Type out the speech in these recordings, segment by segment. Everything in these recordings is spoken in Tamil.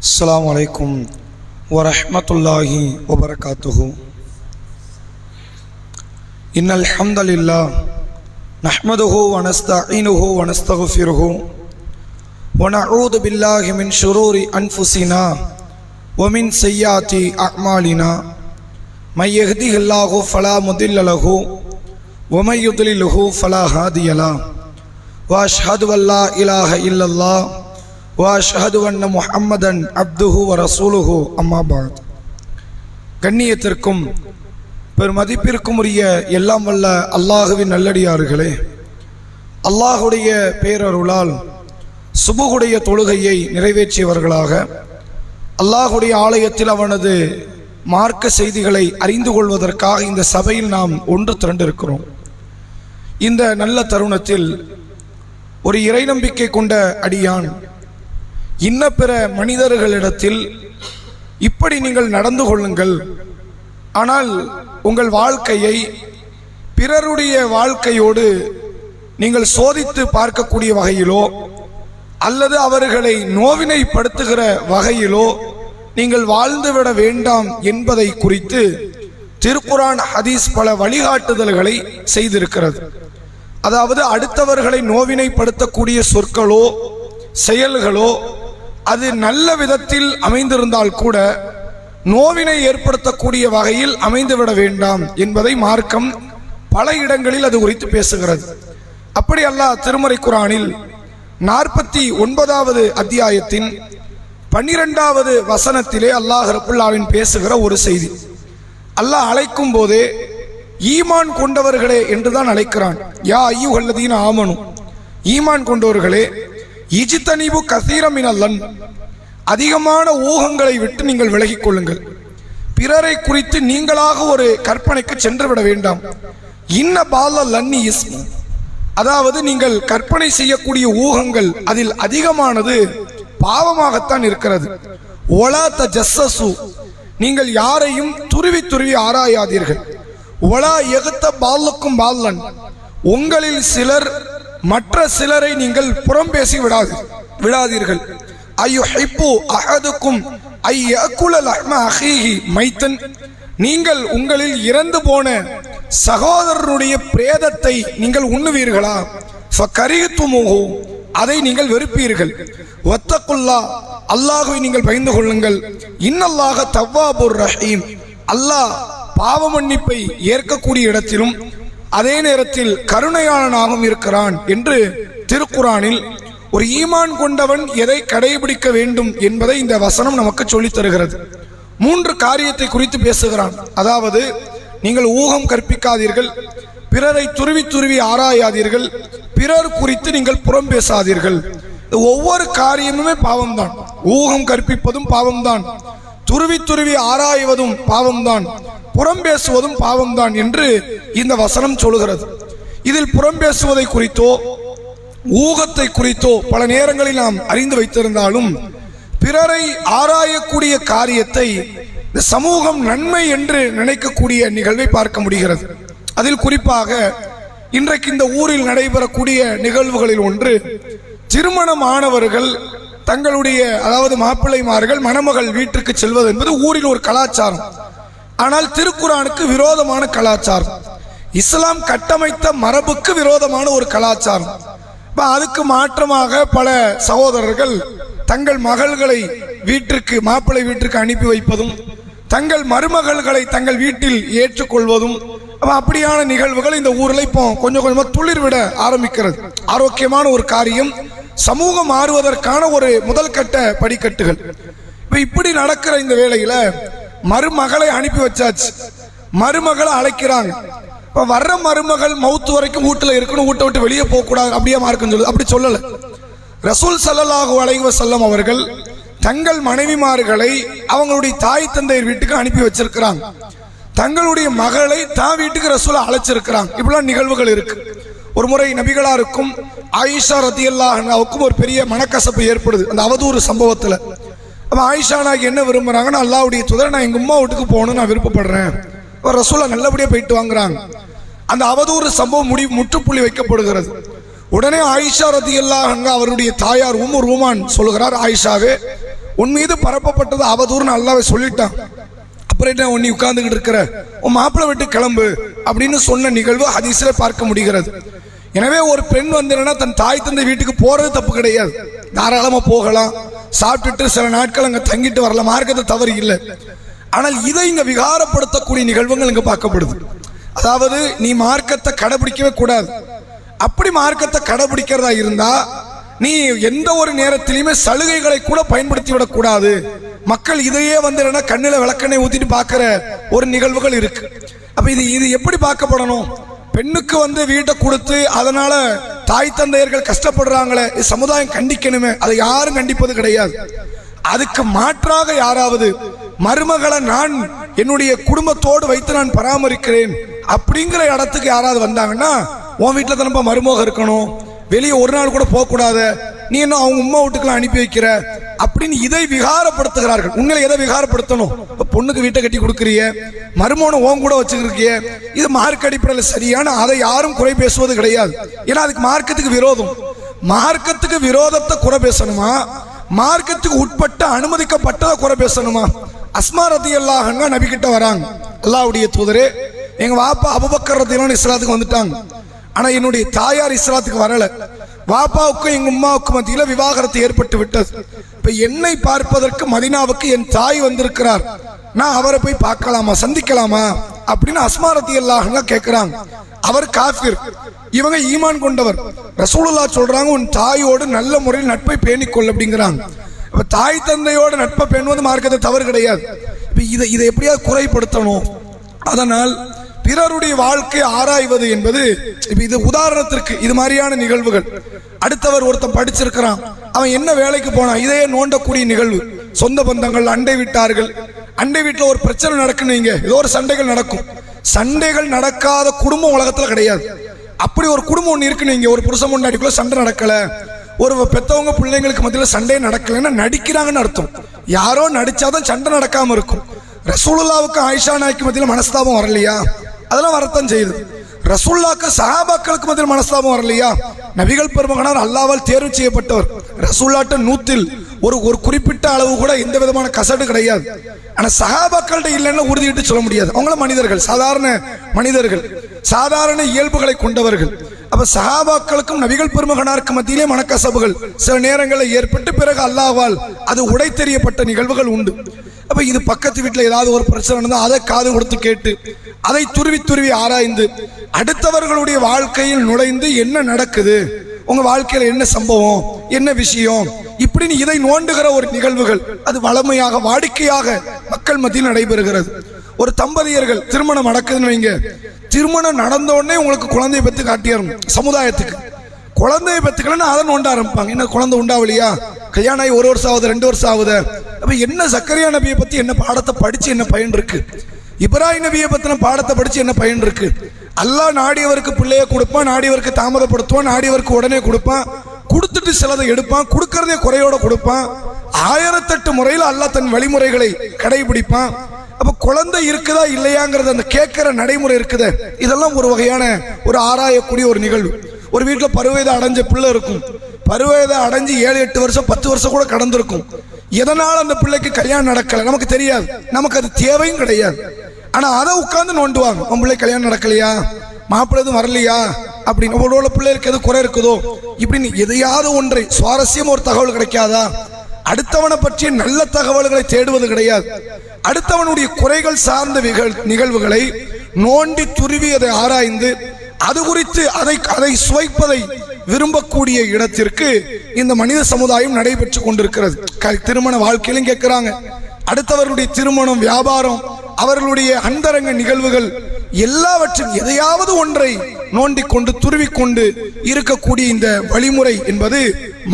அஸ்ஸலாமு அலைக்கும் வரஹ்மத்துல்லாஹி வபரகாத்துஹு. இன்னல் ஹம்தலில்லாஹ் நஹ்மதுஹு வ நஸ்தஈனுஹு வ நஸ்தக்ஃபிருஹு வ நஊது பில்லாஹி மின் ஷுரூரி அன்ஃபுஸினா வ மின் ஸய்யிஆத்தி அஅமாலினா மை யஹ்திஹில்லாஹு ஃபலா முதில்ல லஹு வ மை யுத்லில்ஹு ஃபலா ஹாதிய லஹு வ அஷ்ஹது அல்லா இலாஹ இல்லல்லாஹ் வாஷஹது அன்ன முஹம்மதன் அப்துஹு வ ரசூலுஹு அம்மா பஅத். கண்ணியத்திற்கும் பெருமதிப்பிற்கும் உரிய எல்லாம் வல்ல அல்லாஹுவின் நல்லடியார்களே, அல்லாஹுடைய பேரருளால் சுபுகுடைய தொழுகையை நிறைவேற்றியவர்களாக அல்லாஹுடைய ஆலயத்தில் அவனது மார்க்க செய்திகளை அறிந்து கொள்வதற்காக இந்த சபையில் நாம் ஒன்று திரண்டிருக்கிறோம். இந்த நல்ல தருணத்தில் ஒரு இறை நம்பிக்கை கொண்ட அடியான் இன்ன பிற மனிதர்களிடத்தில் இப்படி நீங்கள் நடந்து கொள்ளுங்கள், ஆனால் உங்கள் வாழ்க்கையை பிறருடைய வாழ்க்கையோடு நீங்கள் சோதித்து பார்க்கக்கூடிய வகையிலோ அல்லது அவர்களை நோவினைப்படுத்துகிற வகையிலோ நீங்கள் வாழ்ந்துவிட வேண்டாம் என்பதை குறித்து திருக்குர்ஆன் ஹதீஸ் பல வழிகாட்டுதல்களை செய்திருக்கிறது. அதாவது அடுத்தவர்களை நோவினைப்படுத்தக்கூடிய சொற்களோ செயல்களோ அது நல்ல விதத்தில் அமைந்திருந்தால் கூட நோவினை ஏற்படுத்தக்கூடிய வகையில் அமைந்துவிட வேண்டாம் என்பதை மார்க்கம் பல இடங்களில் அது குறித்து பேசுகிறது. அப்படி அல்லாஹ் திருமறை குர்ஆனில் 49வது அத்தியாயத்தின் 12வது வசனத்திலே அல்லாஹ் ரப்புல் ஆலமீன் பேசுகிற ஒரு செய்தி. அல்லாஹ் அழைக்கும் போதே ஈமான் கொண்டவர்களே என்றுதான் அழைக்கிறான். யா அய்யுஹல்லதீன ஆமனு, ஈமான் கொண்டவர்களே, இஜ்தனிபு கஸீரம் மினல் லன், அதிகமான ஊகங்களை விட்டு நீங்கள் விலகிக் கொள்ளுங்கள். பிறரை குறித்து நீங்களாக ஒரு கற்பனைக்கு சென்று விட வேண்டாம். இன்ன பால லன்னி இஸ்மு, அதாவது நீங்கள் கற்பனை செய்யக்கூடிய ஊகங்கள் அதில் அதிகமானது பாவமாகத்தான் இருக்கிறது. ஒலா தஜஸ்ஸசு, நீங்கள் யாரையும் துருவி துருவி ஆராயாதீர்கள். ஒலா எகுத்த பாலுக்கும் பால்லன், உங்களில் சிலர் மற்ற சிலரை நீங்கள் புறம் பேசி விடாதீர்கள். அய்யுஹிப்பு அஹதுக்கும் ஐயகுல லஹ்ம அஹீஹி மைத்தன், நீங்கள் உங்களில் இறந்து போன சகோதரனுடைய பிரேதத்தை நீங்கள் உண்ணுவீர்களா? ஃபகரிஹ்துமுஹு, அதை நீங்கள் வெறுப்பீர்கள். வத்தகுல்லாஹ், அல்லாஹ்வை நீங்கள் பயந்து கொள்ளுங்கள். இன்னல்லாஹ தவ்வாபுர் ரஹீம், அல்லாஹ் பாவ மன்னிப்பை ஏற்கக்கூடிய இடத்திலும் அதே நேரத்தில் கருணையாளனாகவும் இருக்கிறான் என்று திருக்குர்ஆனில் ஒரு ஈமான் கொண்டவன் எதை கடைபிடிக்க வேண்டும் என்பதை இந்த வசனம் நமக்கு சொல்லித் தருகிறது. 3 காரியத்தை குறித்து பேசுகிறான். அதாவது நீங்கள் ஊகம் கற்பிக்காதீர்கள், பிறரை துருவி துருவி ஆராயாதீர்கள், பிறர் குறித்து நீங்கள் புறம் பேசாதீர்கள். ஒவ்வொரு காரியமுமே பாவம்தான். ஊகம் கற்பிப்பதும் பாவம்தான், துருவி துருவி ஆராய்வதும் பாவம்தான், புறம் பேசுவதும் பாவம்தான் என்று இந்த வசனம் சொல்கிறது. இதில் புறம் பேசுவதை குறித்தோ ஊகத்தை குறித்தோ பல நேரங்களில் நாம் அறிந்து வைத்திருந்தாலும் பிறரை ஆராயக்கூடிய காரியத்தை இந்த சமூகம் நன்மை என்று நினைக்கக்கூடிய நிகழ்வை பார்க்க முடிகிறது. அதில் குறிப்பாக இன்றைக்கு இந்த ஊரில் நடைபெறக்கூடிய நிகழ்வுகளில் ஒன்று, திருமணமானவர்கள் தங்களுடைய, அதாவது மாப்பிள்ளைமார்கள் மணமகள் வீட்டுக்கு செல்வது என்பது ஊரில் ஒரு கலாச்சாரம். ஆனால் திருக்குர்ஆனுக்கு விரோதமான கலாச்சாரம், இஸ்லாம் கட்டமைத்த மரபுக்கு விரோதமான ஒரு கலாச்சாரம். அதுக்கு மாற்றமாக பல சகோதரர்கள் தங்கள் மகள்களை வீட்டிற்கு, மாப்பிள்ளை வீட்டிற்கு அனுப்பி வைப்பதும், தங்கள் மருமகள்களை தங்கள் வீட்டில் ஏற்றுக்கொள்வதும், அப்படியான நிகழ்வுகள் இந்த ஊரில் இப்போ கொஞ்சம் கொஞ்சமாக துளிர்விட ஆரம்பிக்கிறது. ஆரோக்கியமான ஒரு காரியம், சமூகம் மாறுவதற்கான ஒரு முதல் கட்ட படிக்கட்டுகள். இப்படி நடக்கிற இந்த வேளையில மருமகளை அனுப்பி வச்சாச்சு, மருமகளை அழைக்கிறாங்க. இப்ப வர்ற மருமகள் மௌத்து வரைக்கும் வீட்டுல இருக்கணும், வீட்டை விட்டு வெளியே போக கூடாது, அப்படியே மார்க்கம் சொல்லுது. அப்படி சொல்லல. ரசூல் ஸல்லல்லாஹு அலைஹி வஸல்லம் அவர்கள் தங்கள் மனைவிமார்களை அவங்களுடைய தாய் தந்தையர் வீட்டுக்கு அனுப்பி வச்சிருக்கிறாங்க. தங்களுடைய மகளை தான் வீட்டுக்கு ரசூலை அழைச்சிருக்கிறாங்க. இப்படிலாம் நிகழ்வுகள் இருக்கு. ஒரு முறை நபிகளாருக்கும் ஆயிஷா ரதியல்லாஹு அன்ஹாவுக்கும் ஒரு பெரிய மனக்கசப்பு ஏற்படுது அந்த அவதூறு சம்பவத்துல. அப்ப ஆயிஷா நான் என்ன விரும்புறாங்கன்னா, அல்லாஹ்வுடைய தூதர், நான் எங்க அம்மா வீட்டுக்கு போகணும்னு நான் விருப்பப்படுறேன். ரசூலை நல்லபடியா போயிட்டு வாங்குறாங்க. அந்த அவதூறு சம்பவம் முற்றுப்புள்ளி வைக்கப்படுகிறது. உடனே ஆயிஷா ரதியல்லாஹு அன்ஹா அவருடைய தாயார் உம்மு ரூமான் சொல்கிறார், ஆயிஷாவே உன் மீது பரப்பப்பட்டது அவதூறுன்னு அல்லாஹ் சொல்லிட்டான். அப்புறம் என்ன உன்னை உட்கார்ந்துகிட்டு இருக்கிற, உன் மாப்பிள்ளை விட்டு கிளம்பு அப்படின்னு சொன்ன நிகழ்வு ஹதீஸ்ல பார்க்க முடிகிறது. எனவே ஒரு பெண் வந்து தன் தாய் தந்தை வீட்டுக்கு போறது தப்பு கிடையாது, தாராளமா போகலாம், சாப்பிட்டுட்டு சில நாட்கள் அங்க தங்கிட்டு வரலாம், மார்க்கத்தை தவறு இல்லை. ஆனால் இதை இங்க விகாரப்படுத்தக்கூடிய நிகழ்வுகள் இங்க பார்க்கப்படுது. அதாவது நீ மார்க்கத்தை கடைபிடிக்கவே கூடாது. அப்படி மார்க்கத்தை கடைபிடிக்கிறதா இருந்தா நீ எந்த ஒரு நேரத்திலுமே சலுகைகளை கூட பயன்படுத்தி விடக்கூடாது. மக்கள் இதையே வந்து கண்ணில விளக்கெண்ணெய் ஊத்திட்டு பார்க்கிற ஒரு நிகழ்வுகள் இருக்கு. அப்ப இது எப்படி பார்க்கப்படணும்? பெண்ணுக்கு வந்து வீட்டை கொடுத்து அதனால தாய் தந்தையர்கள் கஷ்டப்படுறாங்களே, சமுதாயம் கண்டிக்கணுமே, அதை யாரும் கண்டிப்பது கிடையாது. அதுக்கு மாற்றாக யாராவது மருமகளை நான் என்னுடைய குடும்பத்தோடு வைத்து நான் பராமரிக்கிறேன் அப்படிங்கிற இடத்துக்கு யாராவது வந்தாங்கன்னா, உன் வீட்டில் தானப்பா மருமக இருக்கணும், வெளியே ஒரு நாள் கூட போகக்கூடாது, நீ என்ன அவங்க உம்மா வீட்டுக்கெல்லாம் அனுப்பி வைக்கிற அப்படின்னு இதை விகாரப்படுத்துகிறார்கள். உங்களை எதை விகாரப்படுத்தணும்? பொண்ணுக்கு வீட்டை கட்டி கொடுக்குறிய, மருமகனை ஓன் கூட வச்சுக்கிறிய, இது மார்க்க அடிப்படையில் சரியான, அதை யாரும் குறை பேசுவது கிடையாது. ஏன்னா அதுக்கு மார்க்கத்துக்கு விரோதம். மார்க்கத்துக்கு விரோதத்தை குறை பேசணுமா, மார்க்கத்துக்கு உட்பட்ட அனுமதிக்கப்பட்டதை குறை பேசணுமா? அஸ்மா ரலியல்லாஹு அன்ஹா நபி கிட்ட வராங்க, அல்லாஹ்வுடைய தூதரே, எங்க வாப்பா அபூபக்கர் ரலியல்லாஹு அன்ஹு இஸ்லாத்துக்கு வந்துட்டாங்க, ஆனா என்னுடைய தாயார் இஸ்லாத்துக்கு வரல. வாப்பாவுக்கும் எங்க உம்மாவுக்கும் மத்தியில விவாகரத்து ஏற்பட்டு விட்டது. இப்ப என்னை பார்ப்பதற்கு மதீனாவுக்கு என் தாய் வந்திருக்கிறார், நான் அவரை போய் பார்க்கலாமா, சந்திக்கலாமா அப்படின்னு அஸ்மா ரலியல்லாஹு அன்ஹா கேட்கிறாங்க. அவர் காஃபிர், இவங்க ஈமான் கொண்டவர். ரசூலுல்லாஹ் சொல்றாங்க, உன் தாயோடு நல்ல முறையில் நட்பை பேணிக்கொள் அப்படிங்கிறாங்க. இப்ப தாய் தந்தையோட நட்பை பேணுவது மார்க்கத்தை தவறு கிடையாது. இப்ப இதை எப்படியாவது குறைப்படுத்தணும். அதனால் பிறருடைய வாழ்க்கை ஆராய்வது என்பது, இப்ப இது உதாரணத்திற்கு இது மாதிரியான நிகழ்வுகள். அடுத்தவர் ஒருத்தன் படிச்சிருக்கிறான், அவன் என்ன வேலைக்கு போனான், இதையே நோண்டக்கூடிய நிகழ்வு. சொந்த பந்தங்கள், அண்டை வீட்டார்கள், அண்டை வீட்டில் ஒரு பிரச்சனை நடக்குன்னு வைங்க, ஏதோ ஒரு சண்டைகள் நடக்கும். சண்டைகள் நடக்காத குடும்பம் உலகத்துல கிடையாது. அப்படி ஒரு குடும்பம் ஒன்று இருக்குன்னு வைங்க, ஒரு புருஷன் பொண்டாட்டிக்குள்ள சண்டை நடக்கல, ஒரு பெத்தவங்க பிள்ளைங்களுக்கு மத்தியில் சண்டையே நடக்கலைன்னா நடிக்கிறாங்கன்னு அர்த்தம். யாரோ நடிச்சாதான் சண்டை நடக்காம இருக்கும். ரசூலுல்லாவுக்கு ஆயிஷா நாய்க்கு மத்தியில் மனஸ்தாபம் வரலையா? அதெல்லாம் வரத்தான் செய்யுது. ரசூலுல்லாஹ்க்கு சஹாபாக்களுக்கு மத்தியில் மனஸ்தாபம் வரலையா? நபிகள் பெருமகனார் அல்லாஹ்வால் தேர்வு செய்யப்பட்டவர். ரசூலுல்லாஹ்ட்ட 100ல் ஒரு குறிப்பிட்ட அளவு கூட எந்த விதமான கசடு கிடையாது. ஆனா சஹாபாக்கள்கிட்ட இல்லைன்னு உறுதியிட்டு சொல்ல முடியாது. அவங்களும் மனிதர்கள், சாதாரண மனிதர்கள், சாதாரண இயல்புகளை கொண்டவர்கள். அப்ப சஹாபாக்களுக்கும் நபிகள் பெருமகனாருக்கு மத்தியிலே மனக்கசபுகள் சில நேரங்களில் ஏற்பட்டு பிறகு அல்லாஹ்வால் அது உடைத்தெறியப்பட்ட நிகழ்வுகள் உண்டு. அப்ப இது பக்கத்து வீட்டில் ஏதாவது ஒரு பிரச்சனை இருந்தால் அதை காது கொடுத்து கேட்டு அதை துருவி துருவி ஆராய்ந்து அடுத்தவர்களுடைய வாழ்க்கையில் நுழைந்து என்ன நடக்குது, உங்க வாழ்க்கையில என்ன சம்பவம், என்ன விஷயம், இப்படின்னு இதை நோண்டுகிற ஒரு நிகழ்வுகள் அது வளமையாக வாடிக்கையாக மக்கள் மத்தியில் நடைபெறுகிறது. ஒரு தம்பதியர்கள் திருமணம் நடக்குதுன்னு வைங்க, திருமணம் நடந்த உடனே உங்களுக்கு குழந்தையை பற்றி காட்டியாரும் சமுதாயத்துக்கு. குழந்தையை பத்துக்கலன்னு அதை நோண்ட ஆரம்பிப்பாங்க. என்ன குழந்தை உண்டாவலியா, கல்யாணம் ஆகி 1 வருஷம் ஆகுது, 2 வருஷம் ஆகுது, அப்ப என்ன சக்கரியா நபியை பத்தி என்ன பாடத்தை படிச்சு என்ன பயன் இருக்கு, இப்ராஹிம் நபியை பத்தின பாடத்தை படிச்சு என்ன பயன் இருக்கு? அல்லாஹ் நாடியவருக்கு பிள்ளைய கொடுப்பான், நாடியவருக்கு தாமதப்படுத்துவான், நாடியவருக்கு உடனே கொடுப்பான், கொடுத்துட்டு சிலதை எடுப்பான், கொடுக்கறதே குறையோட கொடுப்பான். 1008 முறையில் அல்லாஹ் தன் வழிமுறைகளை கடைபிடிப்பான். அப்ப குழந்தை இருக்குதா இல்லையாங்கிறது அந்த கேட்கிற நடைமுறை இருக்குதே, இதெல்லாம் ஒரு வகையான ஒரு ஆராயக்கூடிய ஒரு நிகழ்வு. ஒரு வீட்டில் பருவயதை அடைஞ்ச பிள்ளை இருக்கும், பருவயதை அடைஞ்சு 7-8 வருஷம் 10 வருஷம் கூட கடந்திருக்கும். எதனால் அந்த பிள்ளைக்கு கல்யாணம் நடக்கல நமக்கு தெரியாது, நமக்கு அது தேவையும் கிடையாது. ஆனா அதை உட்கார்ந்து நோண்டுவாங்க, உன் பிள்ளை கல்யாணம் நடக்கலையா, மாப்பிள்ளை எதுவும் வரலையா அப்படின்னு, உங்களோட பிள்ளைக்கு எது குறை இருக்குதோ இப்படின்னு எதையாவது ஒன்றை சுவாரஸ்யம் ஒரு தகவல் கிடைக்காதா, அடுத்தவனை பற்றிய நல்ல தகவல்களை தேடுவது கிடையாது. அடுத்தவனுடைய குறைகள் சார்ந்த நிகழ்வுகளை நோண்டி துருவி அதை ஆராய்ந்து அது குறித்து அதை சுவைப்பதை விரும்பக்கூடிய இடத்திற்கு இந்த மனித சமுதாயம் நடைபெற்று கொண்டிருக்கிறது. திருமண வாழ்க்கையிலும் கேட்கிறாங்க, அடுத்தவர்களுடைய திருமணம், வியாபாரம், அவர்களுடைய அந்தரங்க நிகழ்வுகள் எல்லாவற்றும் எதையாவது ஒன்றை நோண்டிக்கொண்டு துருவிக்கொண்டு இருக்கக்கூடிய இந்த வழிமுறை என்பது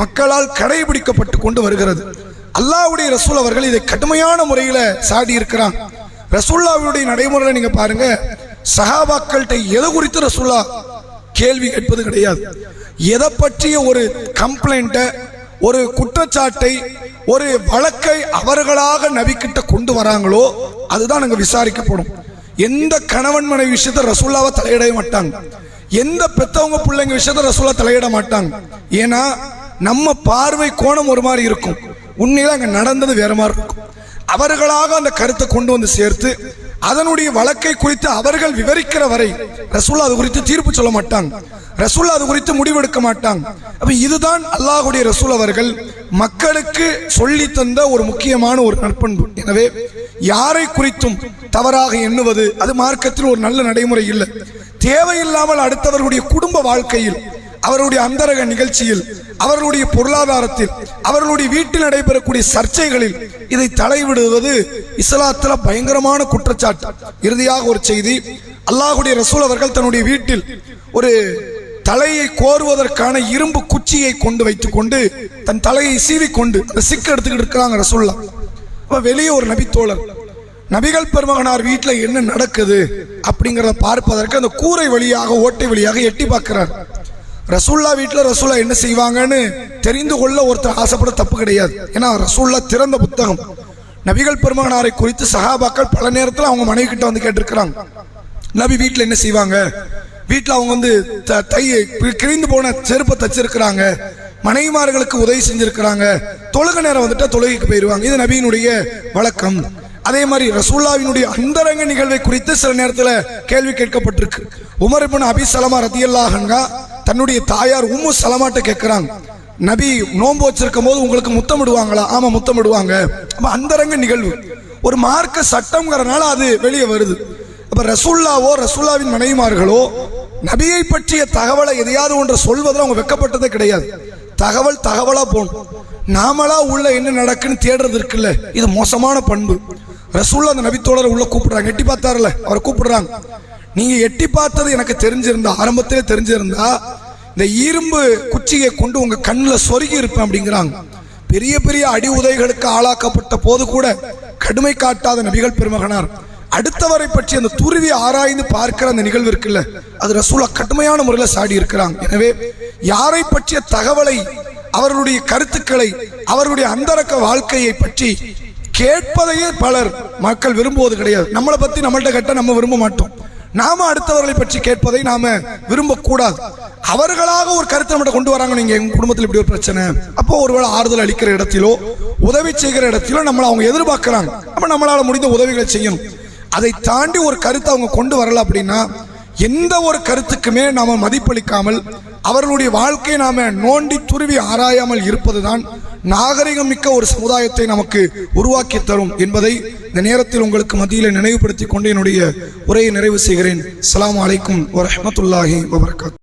மக்களால் கடைபிடிக்கப்பட்டு கொண்டு வருகிறது. அல்லாஹ்வுடைய ரசூல் அவர்கள் இதை கடுமையான முறையில சாடி இருக்கிறாங்க. ரசூலுல்லாஹ்வுடைய நடைமுறையில நீங்க பாருங்க, சஹாபாக்கள்கிட்ட எது குறித்து ரசூலுல்லா கேள்வி கேட்பது கிடையாது. எதை பற்றிய ஒரு கம்ப்ளைண்ட, ஒரு குற்றச்சாட்டை, ஒரு வழக்கை அவர்களாக நபிக்கிட்ட கொண்டு வராங்களோ அதுதான் அங்க விசாரிக்கப்படும். எந்த கணவன் மனைவி விஷயத்தை ரசூலுல்லாவை தலையிட மாட்டாங்க, எந்த பெத்தவங்க பிள்ளைங்க விஷயத்தை ரசூலுல்லா தலையிட மாட்டாங்க. ஏன்னா நம்ம பார்வை கோணம் ஒரு மாதிரி இருக்கும், உண்மையில அங்க நடந்தது வேற மாதிரி இருக்கும். அவர்களாக அந்த கருத்தை கொண்டு வந்து சேர்த்து அதனுடைய வழக்கை குறித்து அவர்கள் விவரிக்கிற வரை ரசூலுல்லாஹ் அது குறித்து தீர்ப்பு சொல்ல மாட்டாங்க, ரசூலுல்லாஹ் அது குறித்து முடிவெடுக்க மாட்டாங்க. அப்ப இதுதான் அல்லாஹ்வுடைய ரசூல் அவர்கள் மக்களுக்கு சொல்லி தந்த ஒரு முக்கியமான ஒரு நற்பண்பு. எனவே யாரை குறித்தும் தவறாக எண்ணுவது அது மார்க்கத்தில் ஒரு நல்ல நடைமுறை இல்லை. தேவையில்லாமல் அடுத்தவர்களுடைய குடும்ப வாழ்க்கையில், அவர்களுடைய அந்தரங்க நிகழ்ச்சியில், அவர்களுடைய பொருளாதாரத்தில், அவர்களுடைய வீட்டில் நடைபெறக்கூடிய சர்ச்சைகளில் இதை தலைவிடுவது இஸ்லாத்தில் பயங்கரமான குற்றச்சாட்டு. இறுதியாக ஒரு செய்தி, அல்லாஹ்வுடைய ரசூல் அவர்கள் தன்னுடைய வீட்டில் ஒரு தலையை கோருவதற்கான இரும்பு குச்சியை கொண்டு வைத்துக் கொண்டு தன் தலையை சீவிக்கொண்டு அந்த சிக்கு எடுத்துக்கிட்டு இருக்கிறாங்க ரசூலுல்லாஹ். அப்ப வெளியே ஒரு நபித்தோழர், நபிகள் பெருமகனார் வீட்டில் என்ன நடக்குது அப்படிங்கிறத பார்ப்பதற்கு அந்த கூரை வழியாக, ஓட்டை வழியாக எட்டி பார்க்கிறார். ரசூலுல்லாஹ் வீட்டில் ரசூலுல்லாஹ் என்ன செய்வாங்கன்னு தெரிந்து கொள்ள ஒருத்தர் ஆசைப்பட தப்பு கிடையாது. ஏன்னா ரசூலுல்லாஹ் திறந்த புத்தகம். நபிகள் பெருமகனாரை குறித்து சஹாபாக்கள் பல நேரத்தில் அவங்க மனைவி கிட்ட வந்து கேட்டிருக்கிறாங்க, நபி வீட்டில் என்ன செய்வாங்க, வீட்டில் அவங்க வந்து கிழிந்து போன செருப்பை தச்சிருக்கிறாங்க, மனைவிமார்களுக்கு உதவி செஞ்சிருக்கிறாங்க, தொழுகை நேரம் வந்துட்டா தொழுகைக்கு போயிடுவாங்க, இது நபியினுடைய வழக்கம். அதே மாதிரி ரசூலுல்லாஹ்வினுடைய அந்தரங்க நிகழ்வை குறித்து சில நேரத்தில் கேள்வி கேட்கப்பட்டிருக்கு. உமர் இப்னு அபி ஸலமா ரலியல்லாஹு அன்ஹு தன்னுடைய தாயார் உம்மு ஸலமாட்ட கேட்கிறாங்க, நபி நோன்பு வச்சிருக்கும் போது உங்களுக்கு முத்தமிடுவாங்களா? ஆமா முத்தமிடுவாங்க. அப்ப அந்தரங்க நிகழ்வு ஒரு மார்க்க சட்டம்ங்கிறனால அது வெளியே வருது. அப்ப ரசூலுல்லாஹ்வோ ரசூலுல்லாஹ்வின் மனைவிமார்களோ நபியை பற்றிய தகவலை எதையாவது ஒன்று சொல்வதில் அவங்க வெக்கப்பட்டதே கிடையாது. தகவலா போகணும். நாமளா உள்ள என்ன நடக்குன்னு தேடுறது இருக்குல்ல, இது மோசமான பண்பு. ரசூலுல்லாஹ் அந்த நபித்தோழரை உள்ள கூப்பிடுறாங்க, எட்டி பார்த்தாருல அவரை கூப்பிடுறாங்க, நீங்க எட்டி பார்த்தது எனக்கு தெரிஞ்சிருந்தா, ஆரம்பத்திலே தெரிஞ்சிருந்தா இந்த இரும்பு குச்சியை கொண்டு உங்க கண்ணில் சொருகி இருப்பேன் அப்படிங்கிறாங்க. பெரிய பெரிய அடி உதைகளுக்கு ஆளாக்கப்பட்ட போது கூட கடுமை காட்டாத நபிகள் பெருமகனார் அடுத்தவரை பற்றி அந்த துருவி ஆராய்ந்து பார்க்கிற அந்த நிகழ்வு இருக்குல்ல, அது ரசூலுல்லாஹ் கடுமையான முறையில் சாடி இருக்கிறாங்க. எனவே யாரை பற்றிய தகவலை, அவர்களுடைய கருத்துக்களை, அவர்களுடைய அந்தரங்க வாழ்க்கையை பற்றி கேட்பதையே பலர் மக்கள் விரும்புவது கிடையாது. நம்மளை பத்தி நம்மள்கிட்ட கேட்டால் நம்ம விரும்ப மாட்டோம். நாம அடுத்தவர்களை பற்றி கேட்பதை நாம விரும்பக்கூடாது. அவர்களாக ஒரு கருத்தை நம்மகிட்ட கொண்டு வராங்க, நீங்க எங்க குடும்பத்தில் இப்படி ஒரு பிரச்சனை, அப்போ ஒருவேளை ஆறுதல் அளிக்கிற இடத்திலோ உதவி செய்கிற இடத்திலோ நம்மளை அவங்க எதிர்பார்க்கிறாங்க, அப்ப நம்மளால முடிந்த உதவிகளை செய்யணும். அதை தாண்டி ஒரு கருத்தை அவங்க கொண்டு வரல அப்படின்னா எந்த ஒரு கருத்துக்குமே நாம மதிப்பளிக்காமல் அவர்களுடைய வாழ்க்கையை நாம நோண்டி துருவி ஆராயாமல் இருப்பதுதான் நாகரிகம் மிக்க ஒரு சமுதாயத்தை நமக்கு உருவாக்கி தரும் என்பதை இந்த நேரத்தில் உங்களுக்கு மத்தியில் நினைவுபடுத்திக் கொண்டு என்னுடைய உரையை நிறைவு செய்கிறேன். அஸ்ஸலாமு அலைக்கும் வரஹ்மத்துல்லாஹி வபரகாத்துஹு.